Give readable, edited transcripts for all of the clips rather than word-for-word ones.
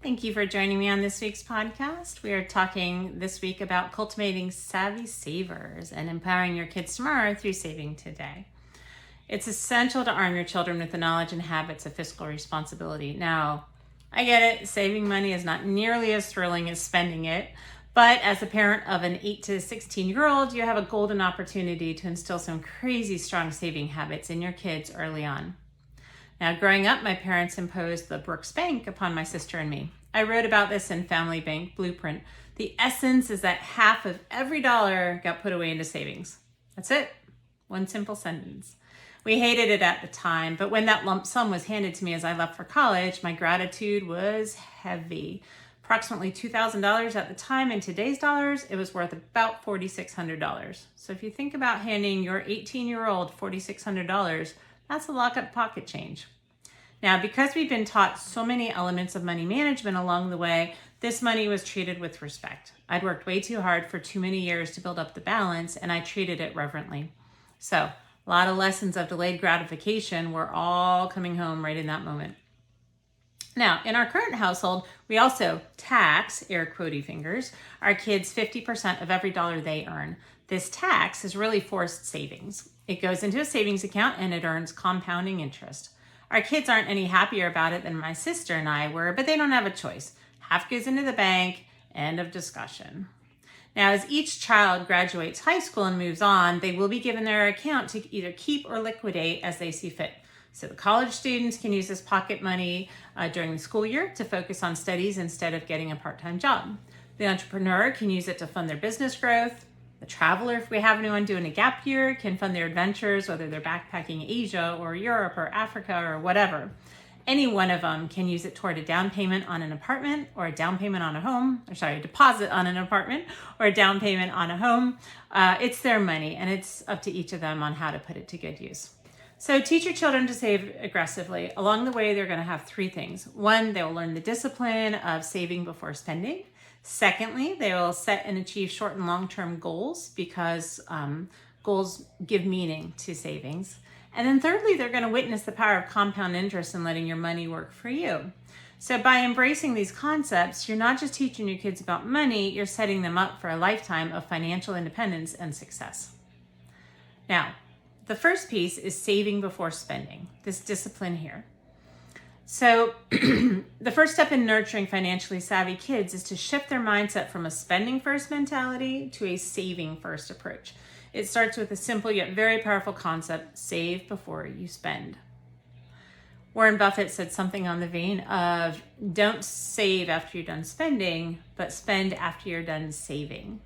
Thank you for joining me on this week's podcast. We are talking this week about cultivating savvy savers and empowering your kids tomorrow through saving today. It's essential to arm your children with the knowledge and habits of fiscal responsibility. Now, I get it, saving money is not nearly as thrilling as spending it, but as a parent of an 8 to 16-year-old, you have a golden opportunity to instill some crazy strong saving habits in your kids early on. Now, growing up, my parents imposed the Brooks Bank upon my sister and me. I wrote about this in Family Bank Blueprint. The essence is that half of every dollar got put away into savings. That's it. One simple sentence. We hated it at the time, but when that lump sum was handed to me as I left for college, my gratitude was heavy. Approximately $2,000 at the time. In today's dollars, it was worth about $4,600. So if you think about handing your 18-year-old $4,600, that's a lockup pocket change. Now, because we've been taught so many elements of money management along the way, this money was treated with respect. I'd worked way too hard for too many years to build up the balance, and I treated it reverently. So, a lot of lessons of delayed gratification were all coming home right in that moment. Now, in our current household, we also tax, air quotey fingers, our kids 50% of every dollar they earn. This tax is really forced savings. It goes into a savings account and it earns compounding interest. Our kids aren't any happier about it than my sister and I were, but they don't have a choice. Half goes into the bank, end of discussion. Now, as each child graduates high school and moves on, they will be given their account to either keep or liquidate as they see fit. So the college students can use this pocket money during the school year to focus on studies instead of getting a part-time job. The entrepreneur can use it to fund their business growth. The traveler, if we have anyone doing a gap year, can fund their adventures, whether they're backpacking Asia or Europe or Africa or whatever. Any one of them can use it toward a down payment on an apartment or a down payment on a home, a deposit on an apartment or a down payment on a home. It's their money and it's up to each of them on how to put it to good use. So teach your children to save aggressively. Along the way, they're going to have three things. One, they will learn the discipline of saving before spending. Secondly, they will set and achieve short and long-term goals because goals give meaning to savings. And then thirdly, they're going to witness the power of compound interest in letting your money work for you. So by embracing these concepts, you're not just teaching your kids about money, you're setting them up for a lifetime of financial independence and success. Now, the first piece is saving before spending, this discipline here. So the first step in nurturing financially savvy kids is to shift their mindset from a spending first mentality to a saving first approach. It starts with a simple yet very powerful concept: save before you spend. Warren Buffett said something on the vein of, don't save after you're done spending, but spend after you're done saving.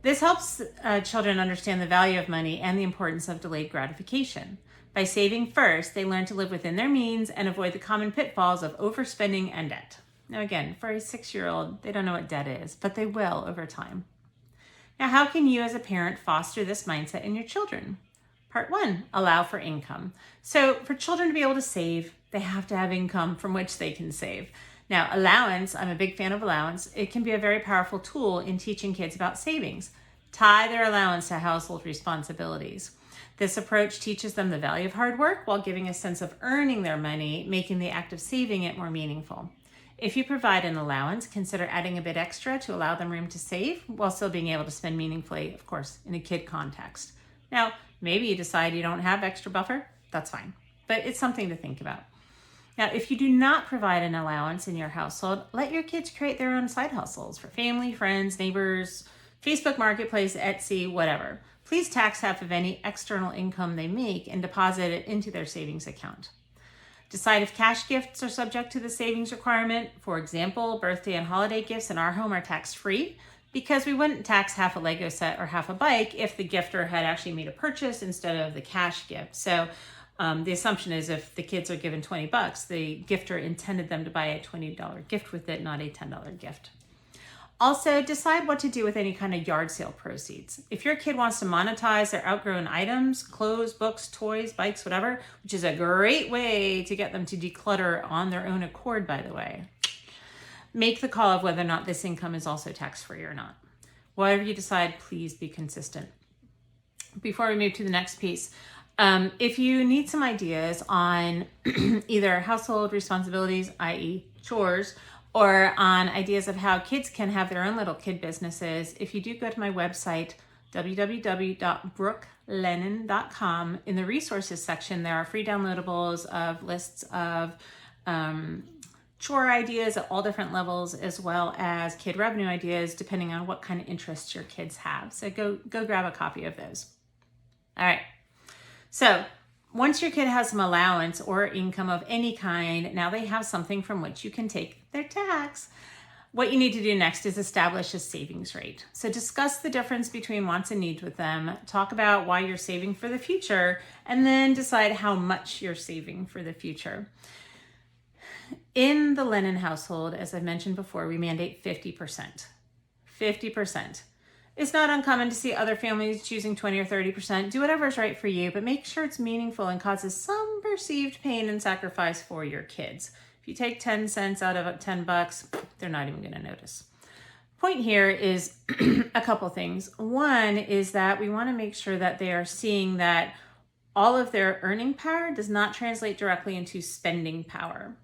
This helps children understand the value of money and the importance of delayed gratification. By saving first, they learn to live within their means and avoid the common pitfalls of overspending and debt. Now again, for a 6-year-old, they don't know what debt is, but they will over time. Now, how can you as a parent foster this mindset in your children? Part 1, allow for income. So for children to be able to save, they have to have income from which they can save. Now, allowance, I'm a big fan of allowance. It can be a very powerful tool in teaching kids about savings. Tie their allowance to household responsibilities. This approach teaches them the value of hard work while giving a sense of earning their money, making the act of saving it more meaningful. If you provide an allowance, consider adding a bit extra to allow them room to save while still being able to spend meaningfully, of course, in a kid context. Now, maybe you decide you don't have extra buffer, that's fine, but it's something to think about. Now, if you do not provide an allowance in your household, let your kids create their own side hustles for family, friends, neighbors, Facebook Marketplace, Etsy, whatever. Please tax half of any external income they make and deposit it into their savings account. Decide if cash gifts are subject to the savings requirement. For example, birthday and holiday gifts in our home are tax-free because we wouldn't tax half a Lego set or half a bike if the gifter had actually made a purchase instead of the cash gift. So the assumption is if the kids are given $20, the gifter intended them to buy a $20 gift with it, not a $10 gift. Also, decide what to do with any kind of yard sale proceeds. If your kid wants to monetize their outgrown items, clothes, books, toys, bikes, whatever, which is a great way to get them to declutter on their own accord, by the way, make the call of whether or not this income is also tax-free or not. Whatever you decide, please be consistent. Before we move to the next piece, if you need some ideas on either household responsibilities, i.e. chores, or on ideas of how kids can have their own little kid businesses, if you do go to my website, www.brooklennon.com, in the resources section, there are free downloadables of lists of chore ideas at all different levels, as well as kid revenue ideas, depending on what kind of interests your kids have. So go grab a copy of those. All right. So once your kid has some allowance or income of any kind, now they have something from which you can take their tax. What you need to do next is establish a savings rate. So discuss the difference between wants and needs with them, talk about why you're saving for the future, and then decide how much you're saving for the future. In the Lennon household, as I mentioned before, we mandate 50%. 50%. It's not uncommon to see other families choosing 20 or 30%. Do whatever is right for you, but make sure it's meaningful and causes some perceived pain and sacrifice for your kids. If you take 10 cents out of $10, they're not even going to notice. Point here is a couple things. One is that we want to make sure that they are seeing that all of their earning power does not translate directly into spending power.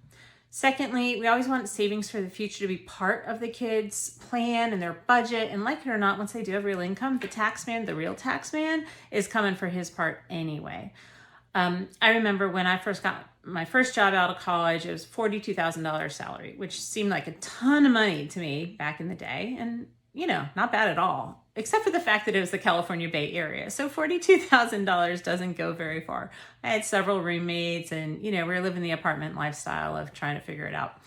Secondly, we always want savings for the future to be part of the kids' plan and their budget. And like it or not, once they do have real income, the real tax man, is coming for his part anyway. I remember when I first got my first job out of college, it was $42,000 salary, which seemed like a ton of money to me back in the day. And, not bad at all, except for the fact that it was the California Bay Area. So $42,000 doesn't go very far. I had several roommates and, we were living the apartment lifestyle of trying to figure it out.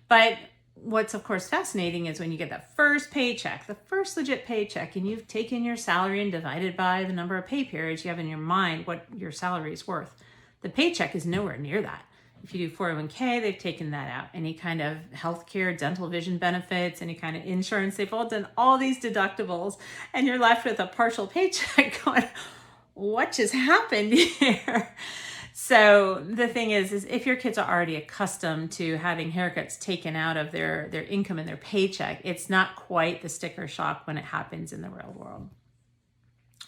But what's of course fascinating is when you get that first paycheck, the first legit paycheck, and you've taken your salary and divided by the number of pay periods you have in your mind what your salary is worth. The paycheck is nowhere near that. If you do 401k, they've taken that out. Any kind of healthcare, dental, vision benefits, any kind of insurance, they've all done all these deductibles, and you're left with a partial paycheck going, what just happened here? So the thing is if your kids are already accustomed to having haircuts taken out of their income and their paycheck, it's not quite the sticker shock when it happens in the real world.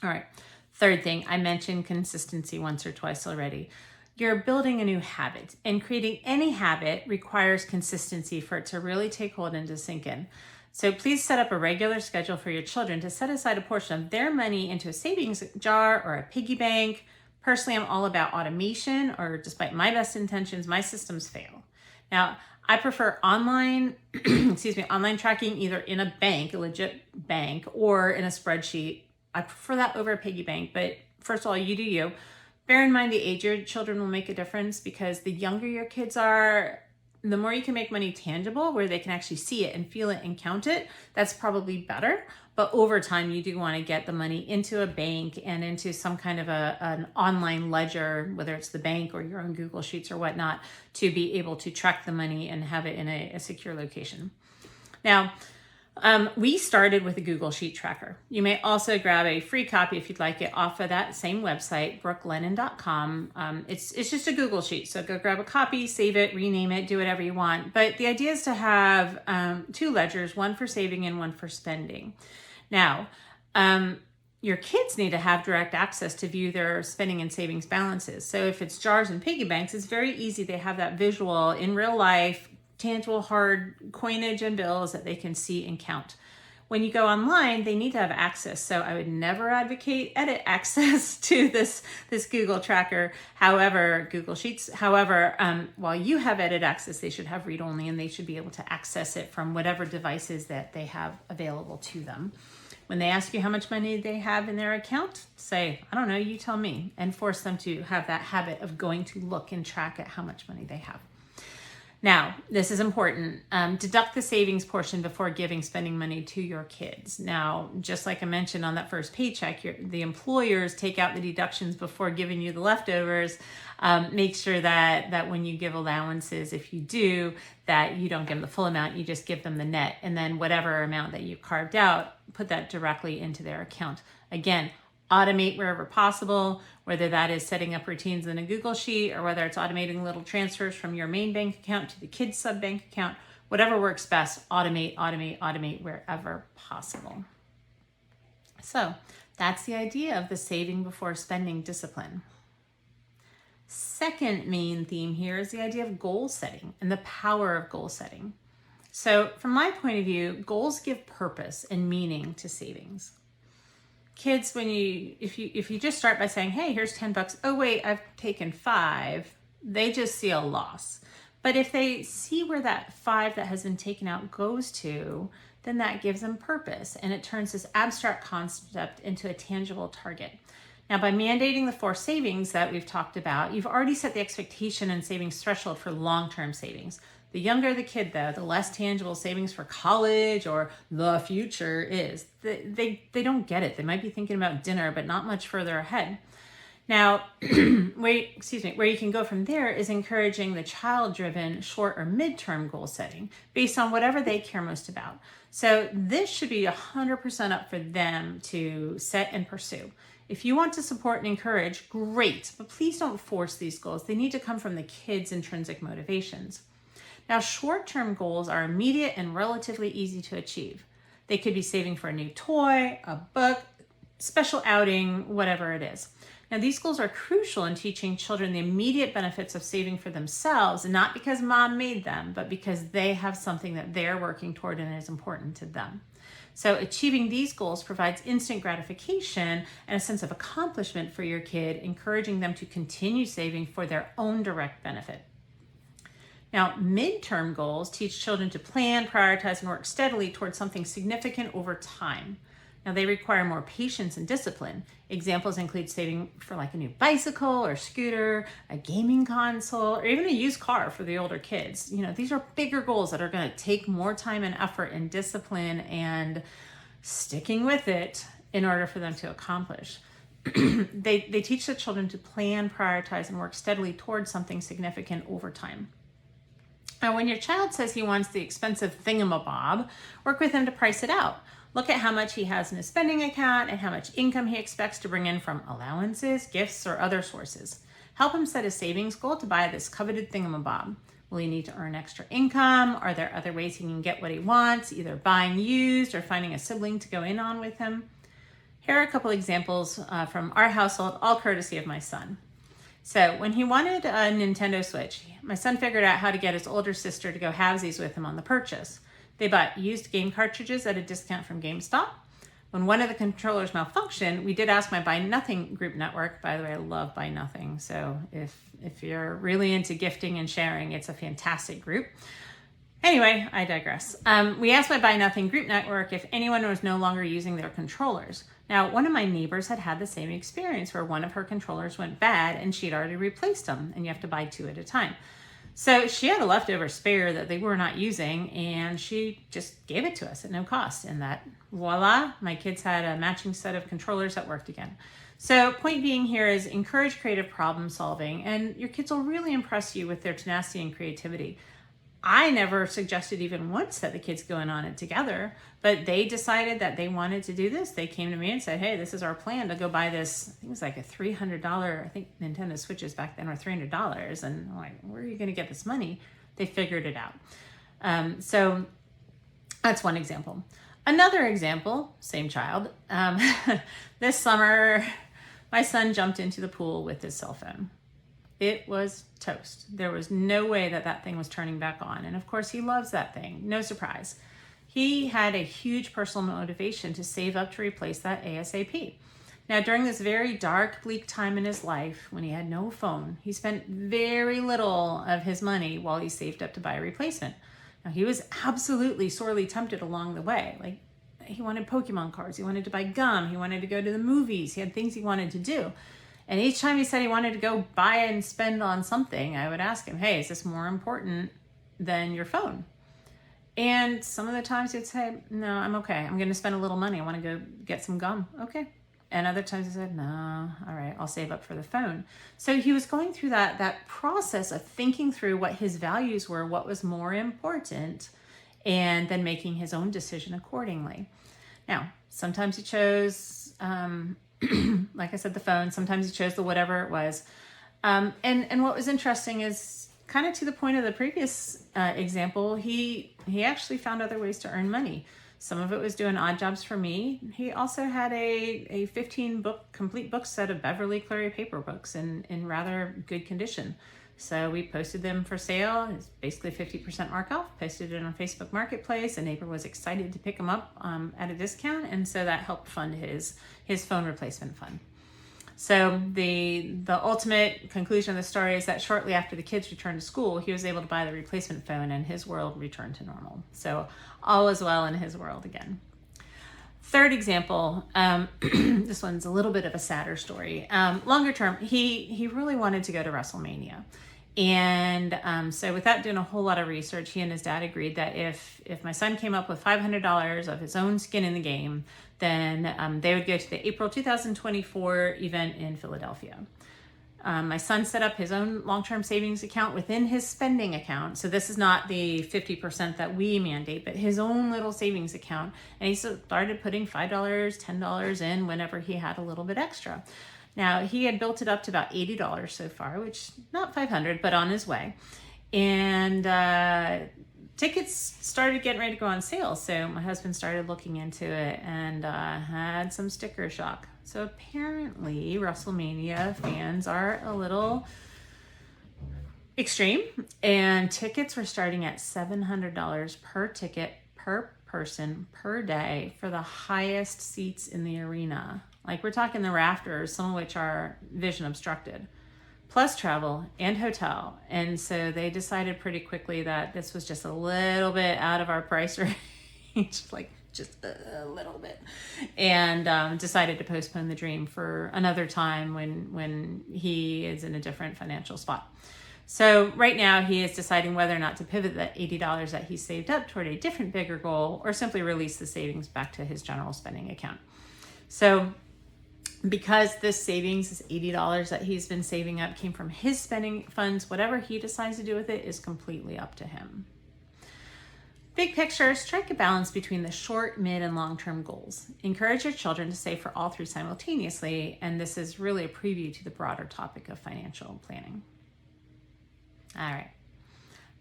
All right. Third thing, I mentioned consistency once or twice already. You're building a new habit, and creating any habit requires consistency for it to really take hold and to sink in. So please set up a regular schedule for your children to set aside a portion of their money into a savings jar or a piggy bank. Personally, I'm all about automation, or despite my best intentions, my systems fail. Now, I prefer online tracking, either in a bank, a legit bank, or in a spreadsheet. I prefer that over a piggy bank, but first of all, you do you. Bear in mind the age your children will make a difference, because the younger your kids are, the more you can make money tangible, where they can actually see it and feel it and count it. That's probably better. But over time, you do want to get the money into a bank and into some kind of an online ledger, whether it's the bank or your own Google Sheets or whatnot, to be able to track the money and have it in a secure location. Now, we started with a Google Sheet tracker. You may also grab a free copy if you'd like it off of that same website, brooklennon.com. It's just a Google Sheet. So go grab a copy, save it, rename it, do whatever you want. But the idea is to have two ledgers, one for saving and one for spending. Now, your kids need to have direct access to view their spending and savings balances. So if it's jars and piggy banks, it's very easy. They have that visual in real life, tangible, hard coinage and bills that they can see and count. When you go online, they need to have access. So I would never advocate edit access to this Google tracker. However, Google Sheets. However, while you have edit access, they should have read only, and they should be able to access it from whatever devices that they have available to them. When they ask you how much money they have in their account, say, I don't know, you tell me, and force them to have that habit of going to look and track at how much money they have. Now, this is important. Deduct the savings portion before giving spending money to your kids. Now, just like I mentioned on that first paycheck, the employers take out the deductions before giving you the leftovers. Make sure that when you give allowances, if you do, that you don't give them the full amount, you just give them the net. And then whatever amount that you carved out, put that directly into their account. Again, automate wherever possible, whether that is setting up routines in a Google Sheet or whether it's automating little transfers from your main bank account to the kids' sub-bank account. Whatever works best, automate wherever possible. So that's the idea of the saving before spending discipline. Second main theme here is the idea of goal setting and the power of goal setting. So from my point of view, goals give purpose and meaning to savings. Kids, if you just start by saying, hey, here's $10, oh wait, I've taken 5, they just see a loss. But if they see where that 5 that has been taken out goes to, then that gives them purpose, and it turns this abstract concept into a tangible target. Now, by mandating the forced savings that we've talked about, you've already set the expectation and savings threshold for long-term savings. The younger the kid, though, the less tangible savings for college or the future is. They don't get it. They might be thinking about dinner, but not much further ahead. Now, where you can go from there is encouraging the child-driven short or midterm goal setting based on whatever they care most about. So this should be 100% up for them to set and pursue. If you want to support and encourage, great, but please don't force these goals. They need to come from the kids' intrinsic motivations. Now, short-term goals are immediate and relatively easy to achieve. They could be saving for a new toy, a book, special outing, whatever it is. Now, these goals are crucial in teaching children the immediate benefits of saving for themselves, and not because mom made them, but because they have something that they're working toward and is important to them. So achieving these goals provides instant gratification and a sense of accomplishment for your kid, encouraging them to continue saving for their own direct benefit. Now, midterm goals teach children to plan, prioritize, and work steadily towards something significant over time. Now, they require more patience and discipline. Examples include saving for like a new bicycle or scooter, a gaming console, or even a used car for the older kids. These are bigger goals that are going to take more time and effort and discipline and sticking with it in order for them to accomplish. They teach the children to plan, prioritize, and work steadily towards something significant over time. Now, when your child says he wants the expensive thingamabob, work with him to price it out. Look at how much he has in his spending account and how much income he expects to bring in from allowances, gifts, or other sources. Help him set a savings goal to buy this coveted thingamabob. Will he need to earn extra income? Are there other ways he can get what he wants, either buying used or finding a sibling to go in on with him? Here are a couple examples from our household, all courtesy of my son. So when he wanted a Nintendo Switch, my son figured out how to get his older sister to go halvesies with him on the purchase. They bought used game cartridges at a discount from GameStop. When one of the controllers malfunctioned, we did ask my Buy Nothing group network. By the way, I love Buy Nothing. So if you're really into gifting and sharing, it's a fantastic group. Anyway, I digress. We asked my Buy Nothing group network if anyone was no longer using their controllers. Now, one of my neighbors had the same experience where one of her controllers went bad and she'd already replaced them, and you have to buy 2 at a time. So she had a leftover spare that they were not using, and she just gave it to us at no cost. And that, voila, my kids had a matching set of controllers that worked again. So point being here is encourage creative problem solving, and your kids will really impress you with their tenacity and creativity. I never suggested even once that the kids go in on it together, but they decided that they wanted to do this. They came to me and said, hey, this is our plan to go buy this. I think it was like a $300, I think Nintendo Switches back then were $300. And I'm like, where are you going to get this money? They figured it out. So that's one example. Another example, same child. This summer, my son jumped into the pool with his cell phone. It was toast. There was no way that thing was turning back on. And of course, he loves that thing. No surprise. He had a huge personal motivation to save up to replace that ASAP. Now, during this very dark, bleak time in his life, when he had no phone, he spent very little of his money while he saved up to buy a replacement. Now, he was absolutely sorely tempted along the way. Like, he wanted Pokemon cards. He wanted to buy gum. He wanted to go to the movies. He had things he wanted to do. And each time he said he wanted to go buy and spend on something, I would ask him, hey, is this more important than your phone? And some of the times he'd say, no, I'm okay. I'm going to spend a little money. I want to go get some gum. Okay. And other times he said, no, all right, I'll save up for the phone. So he was going through that process of thinking through what his values were, what was more important, and then making his own decision accordingly. Now, sometimes he chose, like I said, the phone. Sometimes he chose the whatever it was. And what was interesting is kind of to the point of the previous example, he actually found other ways to earn money. Some of it was doing odd jobs for me. He also had a 15 book complete book set of Beverly Cleary paper books in rather good condition. So we posted them for sale. It's basically 50% markup. Posted it on Facebook Marketplace. A neighbor was excited to pick them up at a discount, and so that helped fund his phone replacement fund. So the ultimate conclusion of the story is that shortly after the kids returned to school, he was able to buy the replacement phone, and his world returned to normal. So all is well in his world again. Third example, this one's a little bit of a sadder story. Longer term, he really wanted to go to WrestleMania. And so without doing a whole lot of research, he and his dad agreed that if my son came up with $500 of his own skin in the game, then they would go to the April 2024 event in Philadelphia. My son set up his own long-term savings account within his spending account. So this is not the 50% that we mandate, but his own little savings account. And he started putting $5, $10 in whenever he had a little bit extra. Now, he had built it up to about $80 so far, which not 500, but on his way. And tickets started getting ready to go on sale. So my husband started looking into it and had some sticker shock. So apparently WrestleMania fans are a little extreme, and tickets were starting at $700 per ticket per person per day for the highest seats in the arena. Like, we're talking the rafters, some of which are vision obstructed, plus travel and hotel. And so they decided pretty quickly that this was just a little bit out of our price range, like just a little bit, and decided to postpone the dream for another time when he is in a different financial spot. So right now he is deciding whether or not to pivot that $80 that he saved up toward a different, bigger goal, or simply release the savings back to his general spending account. So because this savings, this $80 that he's been saving up, came from his spending funds, whatever he decides to do with it is completely up to him. Big picture, strike a balance between the short, mid, and long-term goals. Encourage your children to save for all three simultaneously, and this is really a preview to the broader topic of financial planning. All right.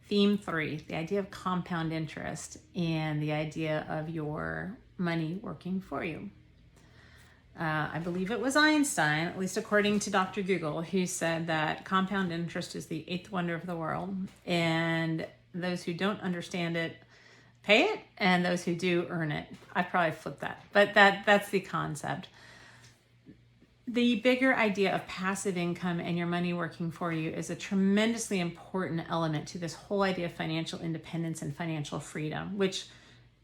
Theme 3, the idea of compound interest and the idea of your money working for you. I believe it was Einstein, at least according to Dr. Google, who said that compound interest is the 8th wonder of the world, and those who don't understand it pay it, and those who do earn it. I probably flipped that, but that's the concept. The bigger idea of passive income and your money working for you is a tremendously important element to this whole idea of financial independence and financial freedom, which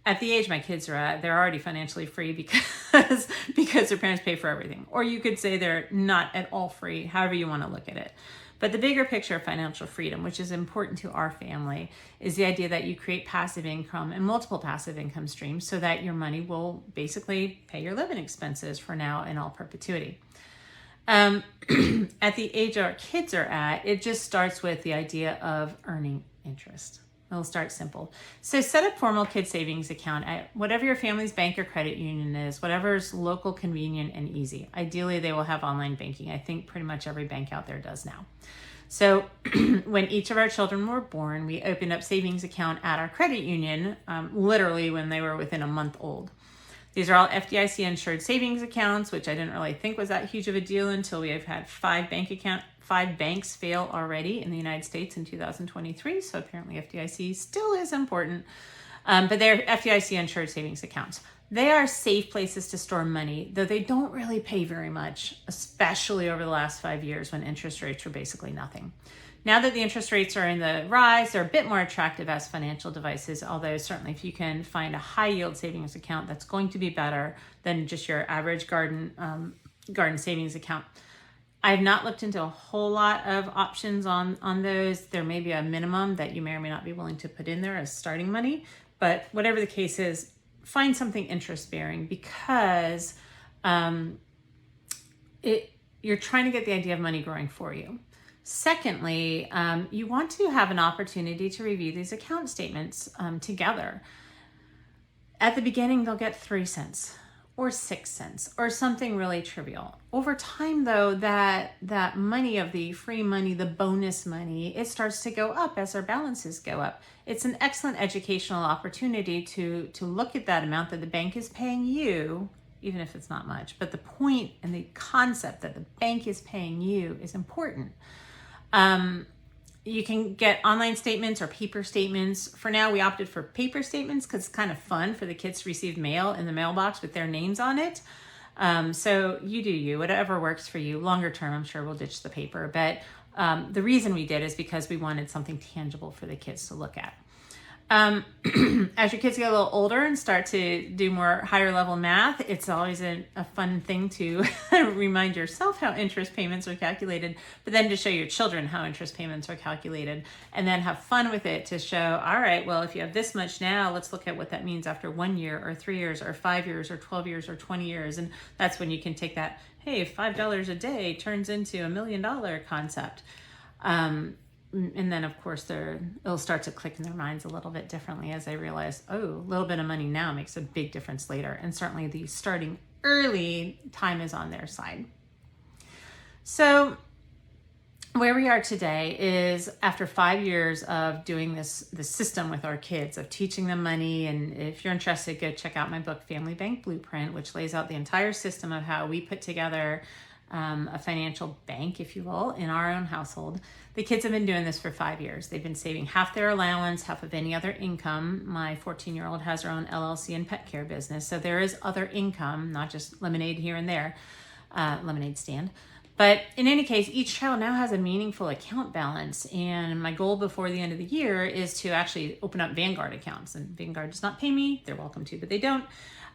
at the age my kids are at, they're already financially free because their parents pay for everything. Or you could say they're not at all free, however you want to look at it. But the bigger picture of financial freedom, which is important to our family, is the idea that you create passive income and multiple passive income streams so that your money will basically pay your living expenses for now and all perpetuity. At the age our kids are at, it just starts with the idea of earning interest. It'll start simple. So set up formal kid savings account at whatever your family's bank or credit union is, whatever's local, convenient, and easy. Ideally, they will have online banking. I think pretty much every bank out there does now. So when each of our children were born, we opened up savings account at our credit union, literally when they were within a month old. These are all FDIC insured savings accounts, which I didn't really think was that huge of a deal until we have had 5 banks fail already in the United States in 2023. So apparently FDIC still is important, but they're FDIC insured savings accounts. They are safe places to store money, though they don't really pay very much, especially over the last 5 years when interest rates were basically nothing. Now that the interest rates are in the rise, they're a bit more attractive as financial devices, although certainly if you can find a high yield savings account, that's going to be better than just your average garden savings account. I've not looked into a whole lot of options on those. There may be a minimum that you may or may not be willing to put in there as starting money, but whatever the case is, find something interest bearing because you're trying to get the idea of money growing for you. Secondly, you want to have an opportunity to review these account statements together. At the beginning, they'll get 3 cents or 6 cents or something really trivial. Over time, though, that money of the free money, the bonus money, it starts to go up as our balances go up. It's an excellent educational opportunity to look at that amount that the bank is paying you, even if it's not much. But the point and the concept that the bank is paying you is important. You can get online statements or paper statements. For now, we opted for paper statements because it's kind of fun for the kids to receive mail in the mailbox with their names on it. So you do you, whatever works for you. Longer term, I'm sure we'll ditch the paper. But the reason we did is because we wanted something tangible for the kids to look at. As your kids get a little older and start to do more higher level math, it's always a fun thing to remind yourself how interest payments are calculated, but then to show your children how interest payments are calculated, and then have fun with it to show, all right, well, if you have this much now, let's look at what that means after 1 year or 3 years or 5 years or 12 years or 20 years. And that's when you can take that, hey, $5 a day turns into $1 million concept. And then, of course, it'll start to click in their minds a little bit differently as they realize, oh, a little bit of money now makes a big difference later. And certainly the starting early time is on their side. So where we are today is after 5 years of doing this system with our kids, of teaching them money. And if you're interested, go check out my book, Family Bank Blueprint, which lays out the entire system of how we put together a financial bank, if you will, in our own household. The kids have been doing this for 5 years. They've been saving half their allowance, half of any other income. My 14-year-old has her own LLC and pet care business. So there is other income, not just lemonade here and there, lemonade stand. But in any case, each child now has a meaningful account balance. And my goal before the end of the year is to actually open up Vanguard accounts. And Vanguard does not pay me. They're welcome to, but they don't.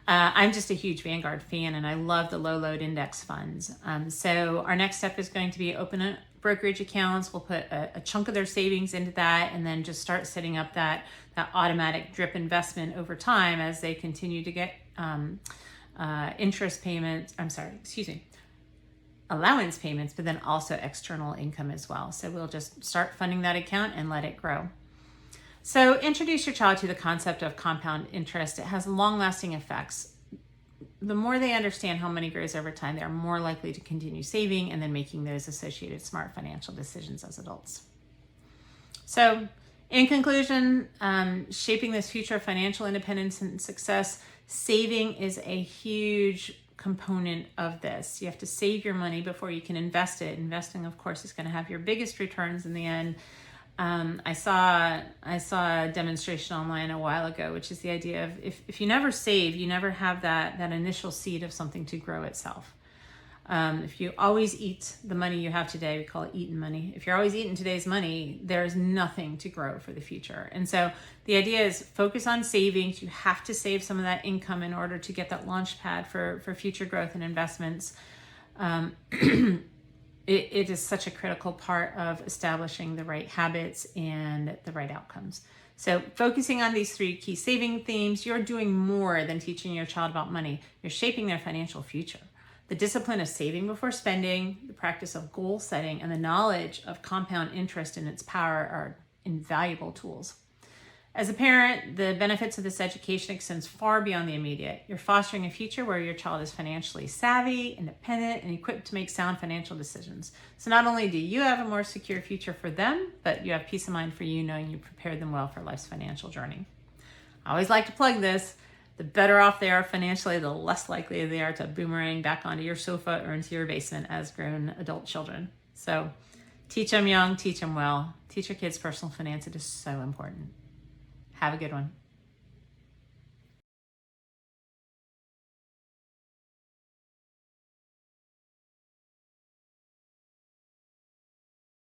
I'm just a huge Vanguard fan, and I love the low load index funds. So our next step is going to be open up brokerage accounts. We'll put a chunk of their savings into that, and then just start setting up that automatic drip investment over time as they continue to get allowance payments, but then also external income as well. So we'll just start funding that account and let it grow. So introduce your child to the concept of compound interest. It has long-lasting effects. The more they understand how money grows over time, they are more likely to continue saving and then making those associated smart financial decisions as adults. So in conclusion, shaping this future of financial independence and success, saving is a huge component of this. You have to save your money before you can invest it. Investing, of course, is going to have your biggest returns in the end. I saw a demonstration online a while ago, which is the idea of if you never save, you never have that initial seed of something to grow itself. If you always eat the money you have today, we call it eating money. If you're always eating today's money, there's nothing to grow for the future. And so the idea is focus on savings. You have to save some of that income in order to get that launch pad for future growth and investments. It is such a critical part of establishing the right habits and the right outcomes. So focusing on these 3 key saving themes, you're doing more than teaching your child about money. You're shaping their financial future. The discipline of saving before spending, the practice of goal setting, and the knowledge of compound interest and its power are invaluable tools. As a parent, the benefits of this education extends far beyond the immediate. You're fostering a future where your child is financially savvy, independent, and equipped to make sound financial decisions. So not only do you have a more secure future for them, but you have peace of mind for you knowing you prepared them well for life's financial journey. I always like to plug this. The better off they are financially, the less likely they are to boomerang back onto your sofa or into your basement as grown adult children. So teach them young, teach them well. Teach your kids personal finance. It is so important. Have a good one.